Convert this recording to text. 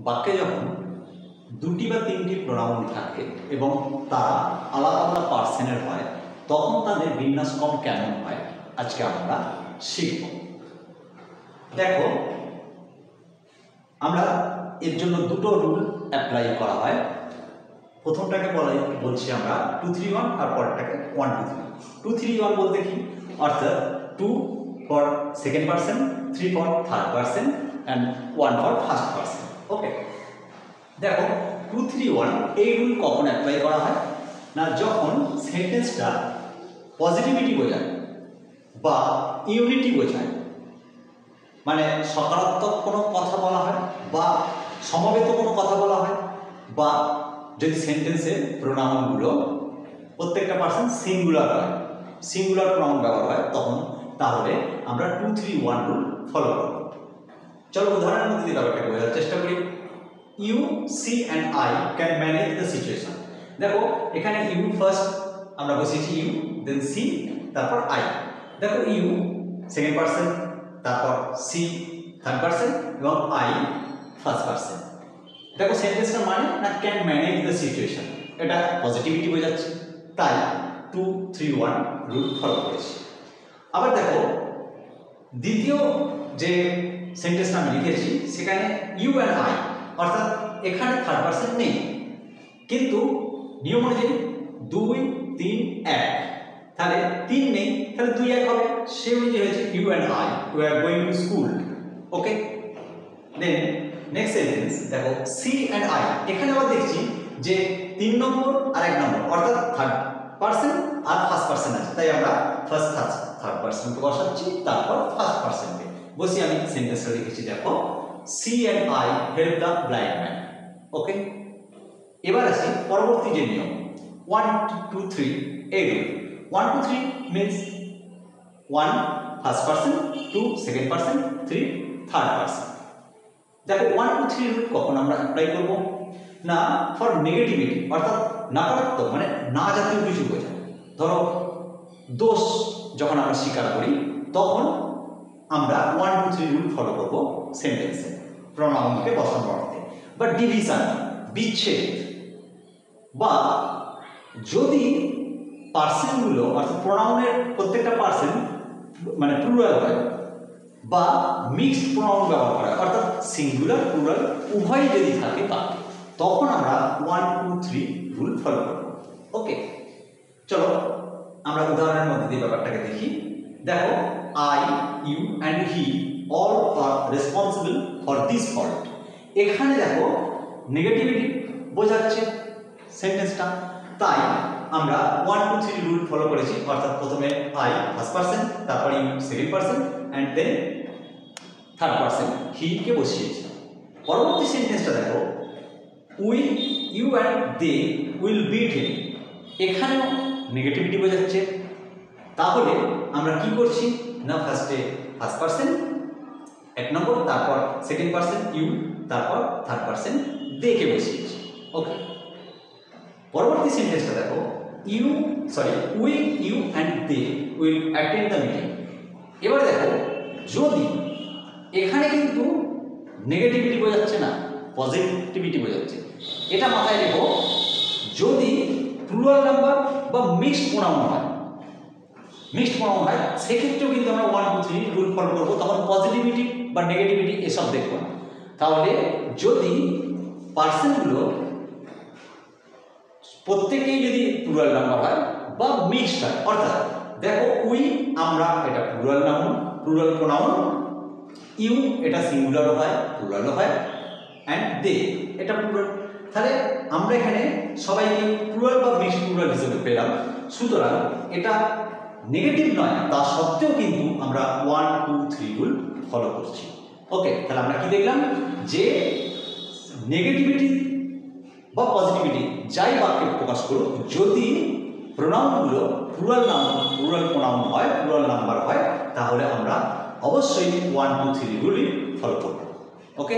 বাক্যে যখন দুটি বা তিনটি প্রোনাউন থাকে এবং তারা আলাদা আলাদা পার্সনের হয় তখন তাদের বিন্যাসক্রম কেমন হয় আজকে আমরা শিখব। দেখো, আমরা এর জন্য দুটো রুল অ্যাপ্লাই করা হয়। প্রথমটাকে বলছি আমরা 2 3 1 আর পরেরটাকে 1 2 3। 2 3 1 বলতে কি, অর্থাৎ 2 for second person, 3 for third person and 1 for first person. Okay, দেখো 2 3 1 এই রুল কখন অ্যাপ্লাই করা হয় না, যখন সেন্টেন্সটা পজিটিভিটি বোঝায় বা ইউনিটি বোঝায়, মানে সকারাত্মক কোনো কথা বলা হয় বা সমবেত কোনো কথা বলা হয়, বা যদি সেন্টেন্সের প্রোনাউনগুলো প্রত্যেকটা পার্সন সিঙ্গুলার হয়, সিঙ্গুলার প্রোনাউন ব্যবহার হয়, তখন তাহলে আমরা 2 3 1 রুল ফলো করব। চলো উদাহরণের মধ্যে দিয়ে ব্যাপারটাকে বোঝার চেষ্টা করি। You, she and I can manage the situation. দেখো এখানে ইউ ফার্স্ট আমরা বসিয়েছি, ইউ, দেন সি, তারপর আই। দেখো ইউ সেকেন্ড পার্সন, তারপর সি থার্ড পার্সন এবং আই ফার্স্ট পার্সন। দেখো সেন্টেন্সটা মানে না ক্যান ম্যানেজ দ্য সিচুয়েশন, এটা পজিটিভিটি বোঝাচ্ছে, তাই 2 3 1 রুল ফলো করেছি। আবার দেখো দ্বিতীয় যে সেন্টেন্সটা আমি লিখেছি সেখানে ইউ অ্যান্ড আই, অর্থাৎ এখানে থার্ড পার্সন নেই, কিন্তু নিয়ম অনুযায়ী 2 3 1, তাহলে 3 নেই, তাহলে 2 1 হবে, সে অনুযায়ী হয়েছে you and I we are going to school. Okay, then next sentence দেখো সি অ্যান্ড আই, এখানে আবার দেখছি যে 3 নম্বর আর 1 নম্বর, অর্থাৎ থার্ড পার্সন আর ফার্স্ট পার্সন আছে, তাই আমরা ফার্স্ট থার্ড পার্সনকে বসাচ্ছি, তারপর ফার্স্ট পার্সনকে বসি। আমি সেন্টেন্সটা লিখেছি, দেখো C and I help the blind man. Okay, এবার আসি পরবর্তী যে নিয়ম 1 2 3 এই rule. 1 2 3 means 1 first person, 2 second person, 3 third person. দেখো 1 2 3 রুল কখন আমরা অ্যাপ্লাই করব না, ফর নেগেটিভিটি, অর্থাৎ নকারাত্মক মানে না জাতীয় কিছু বোঝায়। ধরো দোষ যখন আমরা স্বীকার করি তখন আমরা 1 2 3 রুল ফলো করব সেন্টেন্সে প্রোনাউনকে বসানোর অর্থে। বা ডিভিশন, বিচ্ছেদ, বা যদি পার্সনগুলো অর্থাৎ প্রোনাউনের প্রত্যেকটা পার্সন মানে প্লুরাল হয় বা মিক্সড প্রোনাউন ব্যবহার করা হয়, অর্থাৎ সিঙ্গুলার প্লুরাল উভয় যদি থাকে তখন আমরা 1 2 3 রুল ফলো করব। ওকে, চলো আমরা উদাহরণের মধ্যে দিয়ে ব্যাপারটাকে দেখি। দেখো I, you and he all are responsible for this fault. এখানে দেখো নেগেটিভিটি বোঝাচ্ছে সেন্টেন্সটা, তাই আমরা 1 2 3 রুল ফলো করেছি, অর্থাৎ প্রথমে আই ফার্স্ট পার্সন, তারপর you second person and then third person he কে বসিয়েছি। পরবর্তী সেন্টেন্সটা দেখো we, you and they will beat him. এখানেও নেগেটিভিটি বোঝাচ্ছে, তাহলে আমরা কি করছি না ফার্স্টে ফার্স্ট পার্সন 1 নম্বর, তারপর সেকেন্ড পার্সন ইউ, তারপর থার্ড পার্সন দে কে বসিয়েছি। ওকে, পরবর্তী সেন্টেন্সটা দেখো we, you and they will attend the meeting. এবার দেখো যদি এখানে কিন্তু নেগেটিভিটি বোঝাচ্ছে না, পজিটিভিটি বোঝাচ্ছে, এটা মাথায় রেখো। যদি প্লুরাল নাম্বার বা মিক্সড প্রোনাউন হয়, সেক্ষেত্রেও কিন্তু আমরা 1 2 3 রুল ফলো করবো, তখন পজিটিভিটি বা নেগেটিভিটি এসব দেখবো না। তাহলে যদি পার্সনগুলো প্রত্যেকেই যদি প্লুরাল নাম্বার হয় বা মিক্সড হয়, অর্থাৎ দেখো উই আমরা এটা plural noun, plural pronoun, you এটা সিঙ্গুলারও হয় প্লুরালও হয়, অ্যান্ড দে এটা প্লুরাল, তাহলে আমরা এখানে সবাইকে প্লুরাল বা মিক্সড প্লুরাল হিসেবে পেলাম। সুতরাং এটা নেগেটিভ নয়, তা সত্ত্বেও কিন্তু আমরা 1 2 3 রুল ফলো করছি। ওকে, তাহলে আমরা কি দেখলাম যে নেগেটিভিটি বা পজিটিভিটি যাই বাক্যে প্রকাশ করুক, যদি প্রোনাউনগুলো প্লুরাল প্রোনাউন হয়, প্লুরাল নাম্বার হয়, তাহলে আমরা অবশ্যই 1 2 3 রুলই ফলো করব। ওকে।